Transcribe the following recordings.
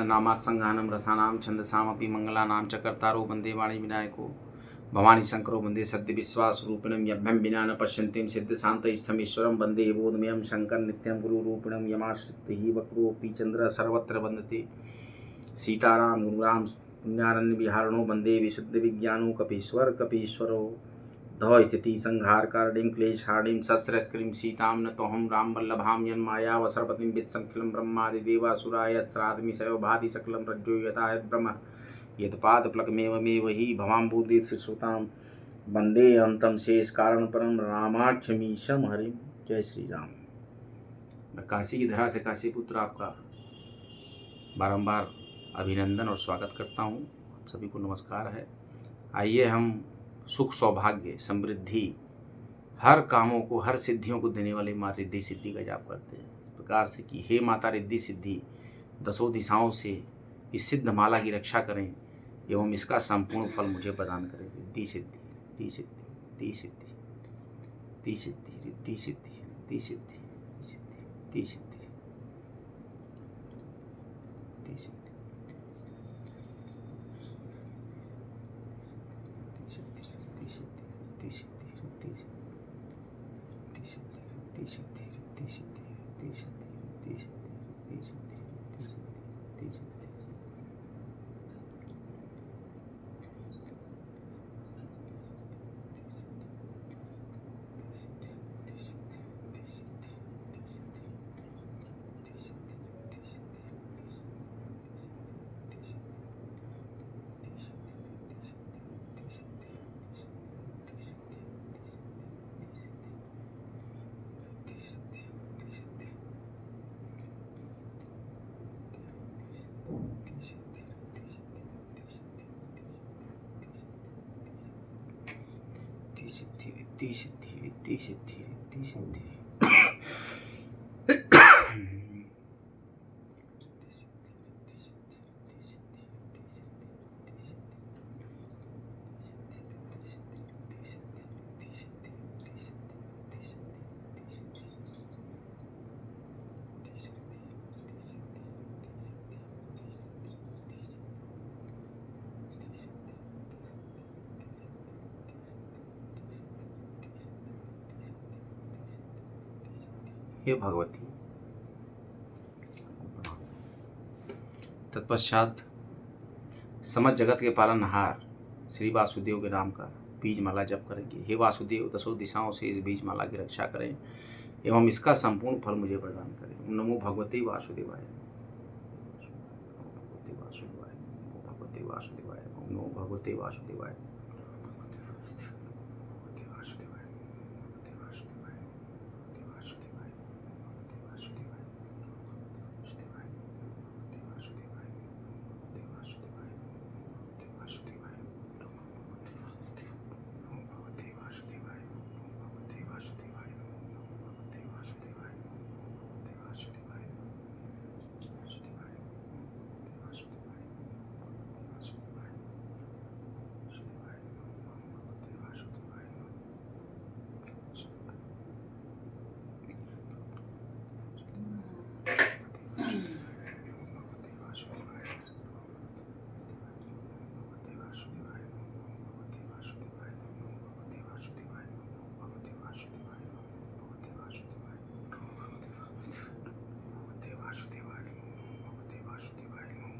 नामात्संगानं रसानां छन्दसामपि मङ्गलानां च कर्तारो वन्दे वाणी विनायको भवानी शंकरो वन्दे सद्विश्वासरूपिणं यभ्यं विना न पश्यन्तीं सिद्धशान्तैस्तमीश्वरं वन्दे बोधमयं शंकर नित्यं गुरुरूपिणं यमाश्रितैः वक्रोऽपि चन्द्रः सर्वत्र वन्दते सीताराम गुरुराम पुण्यारण्य विहारणो वन्दे विशुद्धविज्ञानो कपीश्वरो धौ स्थिति संहार कारणीं क्लेशारणीं सत्सरस्क्रीं सीतां नतोऽहं राम वल्लभां यन्मायावसरपतिं विश्वखिलं ब्रह्मादिदेवासुराय श्राद्धमिषयो भाति सकलं रज्जो यथा ब्रह्म यत्पादप्लकमेवमेव हि भवाम्बुधिसुतां वन्दे अन्तं शेष कारण परम रामाख्यमीशम हरिम। जय श्री राम। मैं काशी की धरा से काशी पुत्र आपका बारंबार अभिनंदन और स्वागत करता हूँ। आप सभी को नमस्कार है। आइए हम सुख सौभाग्य समृद्धि हर कामों को हर सिद्धियों को देने वाली माँ रिद्धि सिद्धि का जाप करते हैं इस प्रकार से कि हे माता रिद्धि सिद्धि दसों दिशाओं से इस सिद्ध माला की रक्षा करें एवं इसका संपूर्ण फल मुझे प्रदान करें। रिद्धि सिद्धि रिद्धि सिद्धि रिद्धि सिद्धि रिद्धि सिद्धि रिद्धि सिद्धि रिद्धि सिद्धि रिद्धि सिद्धि रिद्धि सिद्धि रिद्धि सिद्धि रिद्धि सिद्धि रिद्धि सिद्धि। हे भगवती। तत्पश्चात समस्त जगत के पालनहार श्री वासुदेव के नाम का बीज माला जप करेंगे। हे वासुदेव दसों दिशाओं से इस बीज माला की रक्षा करें एवं इसका संपूर्ण फल मुझे प्रदान करें। नमो भगवते वासुदेवाय, भगवते वासुदेवाय, भगवते वासुदेवाय, नमो भगवते वासुदेवाय।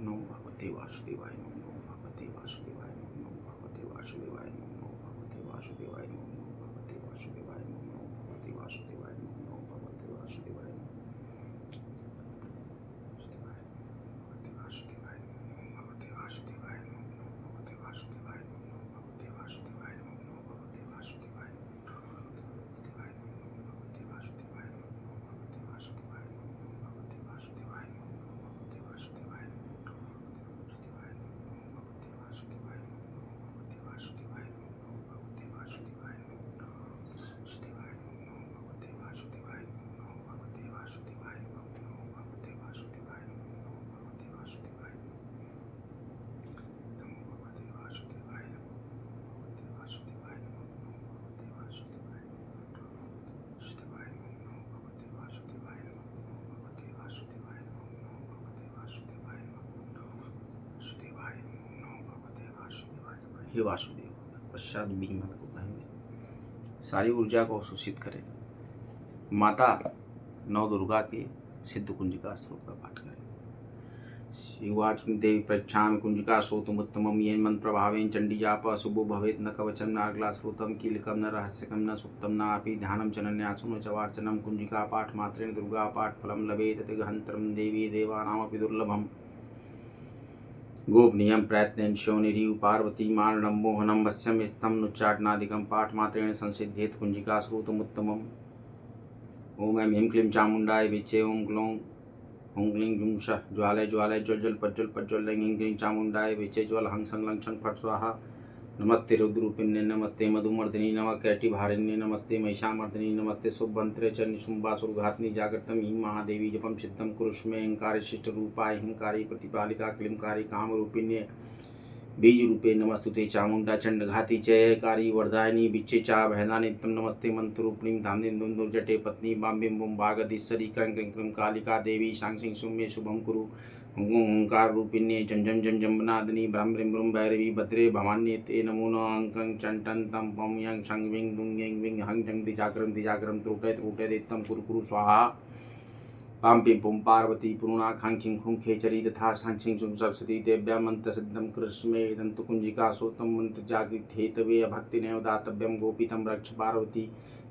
नमो भगवते वासुदेवाय, नमो भगवते वासुदेवाय, नमो भगवते वासुदेवाय, नमो भगवते वासुदेवाय, नमो भगवते वासुदेवाय, नमो भगवते वासुदेवाय, नमो भगवते वासुदेवाय। हे वासुदेव। पश्चात भीमा को कहेंगे सारी ऊर्जा को अवशोषित करें। माता नौ दुर्गा के सिद्ध कुंजिका स्त्रोत का पाठ करें। शिवाच देवी प्रच्छामि कुंजिका श्रोतुमुत्तमं येन मंत्र प्रभावेन चंडी जाप शुभो भवेत् न कवचं नार्गला श्रोतं कीलकं न रहस्यकं न सुप्तं नापि ध्यानं च नन्यासं च वार्चनं कुंजिका पाठ मात्रेण दुर्गा पाठ फलं लभेत् तिगहंत्रं देवी देवानामपि दुर्लभम्। गोपनीयं प्रयत्नेन शोनिरिव पार्वती मारणं मोहनं वश्यं स्तम नुच्चाटनादिकं पाठ मात्रेण संसिद्धेत् कुंजिका श्रोतमुत्तमम्। ओम ऐं ह्रीं क्लीं चामुण्डाय विचे ओम ग्लौं ओं ग्लीं जुं श ज्वालय ज्वालय ज्वल पज्वल पज्वल लैं ह्रीं क्लीं चामुण्डाय विचे ज्वल हं सं लं क्षं फट् स्वाहा। नमस्ते रुद्रूपिण्ये नमस्ते मधुमर्दिनी नमः कैटिभारिण्ये नमस्ते महिषामर्दिनी नमस्ते शुभवंत्रे च निशुम्बासुरघातिनी जागृतं हीं महादेवी जपं सिद्धं कुरुष्मे अहंकारि शिष्टरूपाय अहंकारी प्रतिपालिका क्लींकारी कामरूपिण्ये बीजरूपे नमस्तुते चामुण्डा चण्डघाती जयकारी वरदायिनी बिच्चे चा भैदा नित्यं नमस्ते मंत्रूपिणीं धामनिन्दुं दुर्जटे पत्नी बाम्बिं बुं वागधीश्वरी क्रं क्रीं क्रीं कालिका देवी शांसिं सुम्ये शुभं कुरु ओंकार रूपिण्ये जं जं जं जम्बनादिनी ब्रह्म ह्रीं ब्रूं भैरवी भद्रे भवान्ये ते नमो नंकं चंटन तम पम यं शं विं दुं यं विं हं जं दिजाग्रम त्रुटय त्रुटय देत्तं कुरु कुरु स्वाहा। पां पिं पुं पार्वती पुरुणा खां खिं खुं खेचरी तथा सांक्षिं सुं सरस्वती देव्या मंत्र सिद्धं कृष्मे दंतु कुंजिका सोतं मंत्र जागृत हेतवे भक्ति नैव दातव्यं गोपितं रक्ष पार्वती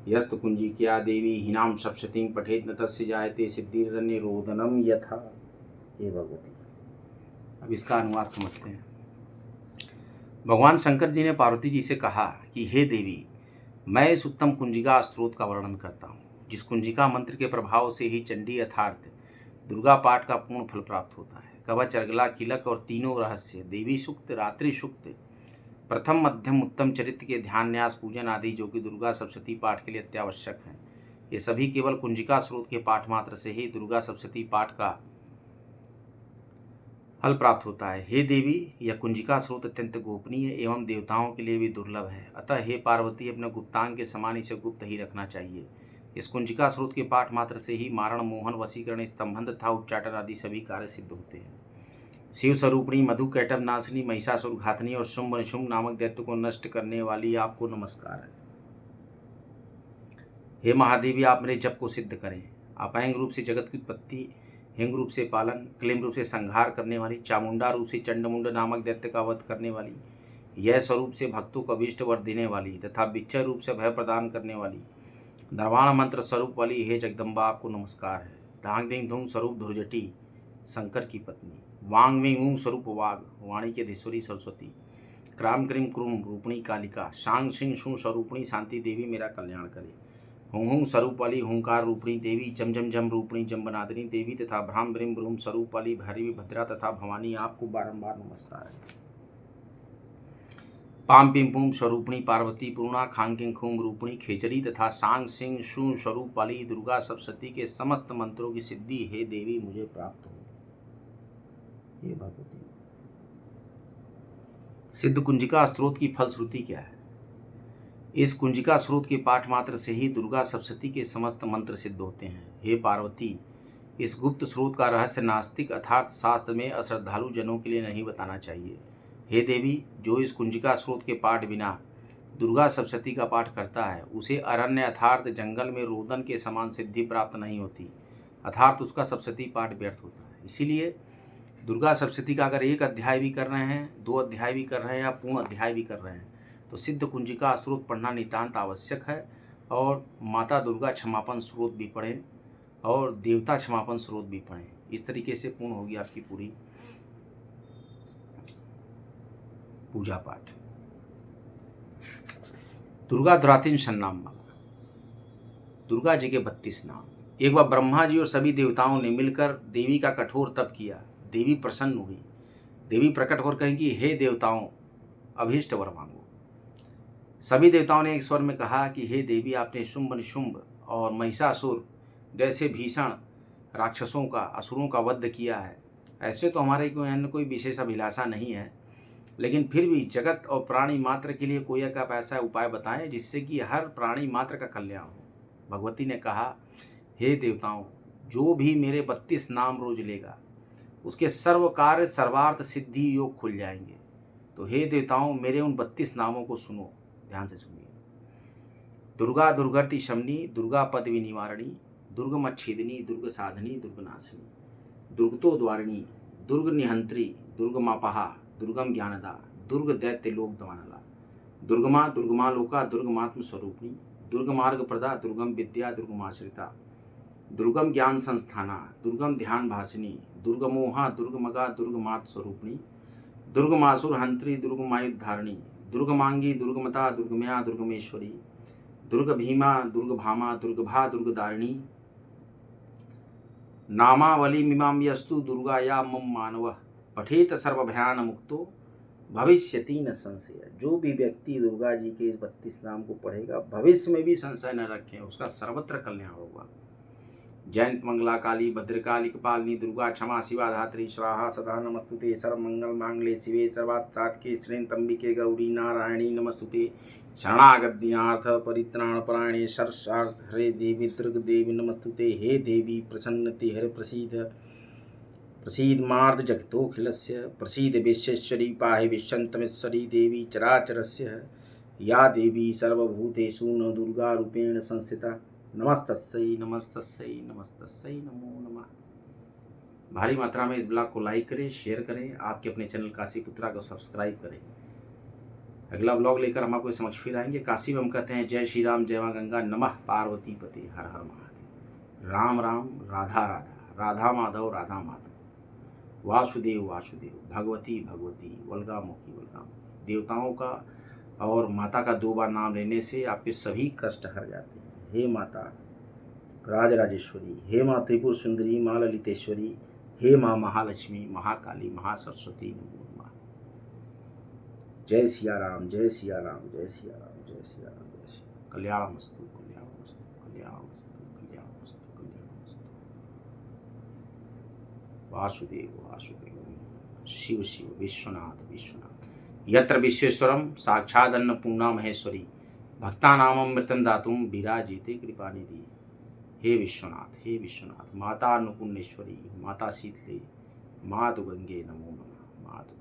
यस्तु कुंजिका देवी हीनां सप्तशतीं पठेत् न तस्य जायते सिद्धिर्निरोधनं यथा। हे भगवती। अब इसका अनुवाद समझते हैं। भगवान शंकर जी ने पार्वती जी से कहा कि हे देवी, मैं इस उत्तम कुंजिका स्त्रोत का वर्णन करता हूँ, जिस कुंजिका मंत्र के प्रभाव से ही चंडी अर्थात दुर्गा पाठ का पूर्ण फल प्राप्त होता है। कवच, अर्गला, किलक और तीनों रहस्य, देवी सूक्त, रात्रि सूक्त, प्रथम मध्यम उत्तम चरित्र के ध्यान न्यास पूजन आदि जो कि दुर्गा सप्तशती पाठ के लिए अत्यावश्यक हैं, ये सभी केवल कुंजिका स्रोत के पाठ मात्र से ही दुर्गा सप्तशती पाठ का फल प्राप्त होता है। हे देवी, यह कुंजिका स्रोत अत्यंत गोपनीय एवं देवताओं के लिए भी दुर्लभ है। अतः हे पार्वती, अपने गुप्तांग के समान इसे गुप्त ही रखना चाहिए। इस कुंजिका स्रोत के पाठ मात्र से ही मारण, मोहन, वशीकरण, स्तंभन तथा उच्चाटन आदि सभी कार्य सिद्ध होते हैं। शिव स्वरूपिणी, मधु कैटभ नाशिनी, महिषासुर घातनी और शुंभ निशुंभ नामक दैत्य को नष्ट करने वाली आपको नमस्कार है। हे महादेवी, आप मेरे जप को सिद्ध करें। आप ऐंग रूप से जगत की उत्पत्ति, हिंग रूप से पालन, क्लीम रूप से संहार करने वाली, चामुंडा रूप से चंडमुंड नामक दैत्य का वध करने वाली, यह स्वरूप से भक्तों को अभीष्ट वर देने वाली तथा बिच्छर रूप से भय प्रदान करने वाली, दरवाण मंत्र स्वरूप वाली हे जगदम्बा, आपको नमस्कार है। धांग दिंग धूम स्वरूप धुर्जटी, शंकर की पत्नी, वांग विंग ऊंग स्वरूप वाघ, वाणी की धीश्वरी सरस्वती, क्राम क्रीम क्रूम रूपणी कालिका, शांग सिंह शू स्वरूपणी शांति देवी मेरा कल्याण करे। हुं हुं स्वरूप वाली हुंकार रूपणी देवी, जम जम जम रूपणी जम्बनादिनी देवी तथा भ्राम ब्रिम ब्रूम स्वरूप वाली भैरवी भद्रा तथा भवानी, आपको बारंबार नमस्कार है। पाम पिम पुम स्वरूपणी पार्वती, पूर्णा खांग किंग खूम रूपणी खेचरी तथा सांग सिंह शू स्वरूप वाली दुर्गा सप्तशती के समस्त मंत्रों की सिद्धि हे देवी मुझे प्राप्त हो। ये भगवती। सिद्ध कुंजिका स्त्रोत की फलश्रुति क्या है? इस कुंजिका स्रोत के पाठ मात्र से ही दुर्गा सप्तशती के समस्त मंत्र सिद्ध होते हैं। हे पार्वती, इस गुप्त स्रोत का रहस्य नास्तिक अर्थात शास्त्र में अश्रद्धालु जनों के लिए नहीं बताना चाहिए। हे देवी, जो इस कुंजिका स्रोत के पाठ बिना दुर्गा सप्तशती का पाठ करता है, उसे अरण्य अर्थात जंगल में रोदन के समान सिद्धि प्राप्त नहीं होती, अर्थात उसका सप्तशती पाठ व्यर्थ होता है। इसीलिए दुर्गा सप्तशती का अगर एक अध्याय भी कर रहे हैं, 2 अध्याय भी कर रहे हैं या पूर्ण अध्याय भी कर रहे हैं, तो सिद्ध कुंजिका स्रोत पढ़ना नितांत आवश्यक है। और माता दुर्गा क्षमापन स्रोत भी पढ़ें और देवता क्षमापन स्रोत भी पढ़ें। इस तरीके से पूर्ण होगी आपकी पूरी पूजा पाठ। दुर्गा द्रातिन सन्नाम। दुर्गा जी के 32 नाम। एक बार ब्रह्मा जी और सभी देवताओं ने मिलकर देवी का कठोर तप किया। देवी प्रसन्न हुई। देवी प्रकट होकर कहेंगी, हे देवताओं, अभीष्ट वर मांगो। सभी देवताओं ने एक स्वर में कहा कि हे देवी, आपने शुंभ निशुंभ और महिषासुर जैसे भीषण राक्षसों का, असुरों का वध किया है। ऐसे तो हमारे कोई विशेष अभिलाषा नहीं है, लेकिन फिर भी जगत और प्राणी मात्र के लिए कोई एक आप ऐसा उपाय बताएं जिससे कि हर प्राणी मात्र का कल्याण हो। भगवती ने कहा, हे देवताओं, जो भी मेरे 32 नाम रोज लेगा उसके सर्व कार्य सर्वार्थ सिद्धि योग खुल जाएंगे। तो हे देवताओं, मेरे उन 32 नामों को सुनो, ध्यान से सुनिए। दुर्गा दुर्गति शमनी, दुर्गा पद विनिवारणी, दुर्गमच्छेदिनी, दुर्ग साधनी, दुर्गनाशिनी, दुर्गतो द्वारिणी, दुर्ग निहंत्री, दुर्गमापहा, दुर्गम ज्ञानदा, दुर्ग दैत्य लोक दवानला, दुर्गमा दुर्गमालोका, दुर्गमात्म स्वरूपिणी, दुर्गमार्ग प्रदा, दुर्गम विद्या, दुर्गमाश्रिता, दुर्गम ज्ञान संस्थाना, दुर्गम ध्यान भासिनी, दुर्गमोहा, दुर्गमगा, दुर्गमात् स्वरूपिणी, दुर्गमासुर हंत्री, दुर्गमायुद्धारिणी, दुर्गमांगी, दुर्गमता, दुर्गमया, दुर्गमेश्वरी, दुर्ग भीमा, दुर्ग भामा, दुर्गभा, दुर्गदारिणी, नामावली मीमां यस्तु दुर्गा या मम मानव पठेत सर्वभयान मुक्तो भविष्यति न संशय। जो भी व्यक्ति दुर्गा जी के इस 32 नाम को पढ़ेगा भविष्य में भी संशय न रखें, उसका सर्वत्र कल्याण होगा। जयंत मंगला काली भद्रकाली कपालिनी दुर्गा क्षमा शिवा धात्री स्वाहा सदा नमस्तुते। सर्वमंगल मांगले शिवे सर्वात् सात्के श्रेणतंबिके गौरी नारायणी नमस्तुते। शरणागत दीनार्थ परित्राण परायणे शरशार्थ हरे देवी दुर्ग देवी नमस्तुते। हे देवी प्रसन्नति हर प्रसीद मार्द जगतोऽखिलस्य प्रसीद विश्वेश्वरी पाहि विश्वन्तमेश्वरी देवी चराचरस्य। या देवी सर्वभूतेषु न दुर्गा रूपेण संस्थिता। नमस्तस्यै नमस्तस्यै नमस्तस्यै नमो नमः। भारी मात्रा में इस ब्लॉग को लाइक करें, शेयर करें, आपके अपने चैनल काशी पुत्रा को सब्सक्राइब करें। अगला ब्लॉग लेकर हम आपके समक्ष फिर आएंगे। काशी में हम कहते हैं जय श्री राम, जय माँ गंगा, नमः पार्वती पते, हर हर महादेव। राम राम, राधा राधा, राधा माधव, राधा माधव, वासुदेव वासुदेव, भगवती भगवती, वल्गामुखी वल्गामुखी। देवताओं का और माता का 2 बार नाम लेने से आपके सभी कष्ट हर जाते हैं। हे माता राजराजेश्वरी, हे माँ त्रिपुर सुंदरी, माँ ललितेश्वरी, हे माँ महालक्ष्मी, महाकाली, महासरस्वती, नमो नमः। जय सिया राम, जय सिया राम, जय सिया राम, जय सिया राम, जय सिया। कल्याणमस्तु कल्याणमस्तु कल्याणमस्तु कल्याणमस्तु कल्याणमस्तु। वासुदेव वासुदेव, शिव शिव, विश्वनाथ विश्वनाथ, यत्र विश्वेश्वरम साक्षादन्नपूर्णा महेश्वरी, भक्तानामृतं दातुम विराजिते कृपानिधि। हे विश्वनाथ, हे विश्वनाथ, माता अन्नपूर्णेश्वरी, माता शीतले, मातु गंगे नमो नमः, मातु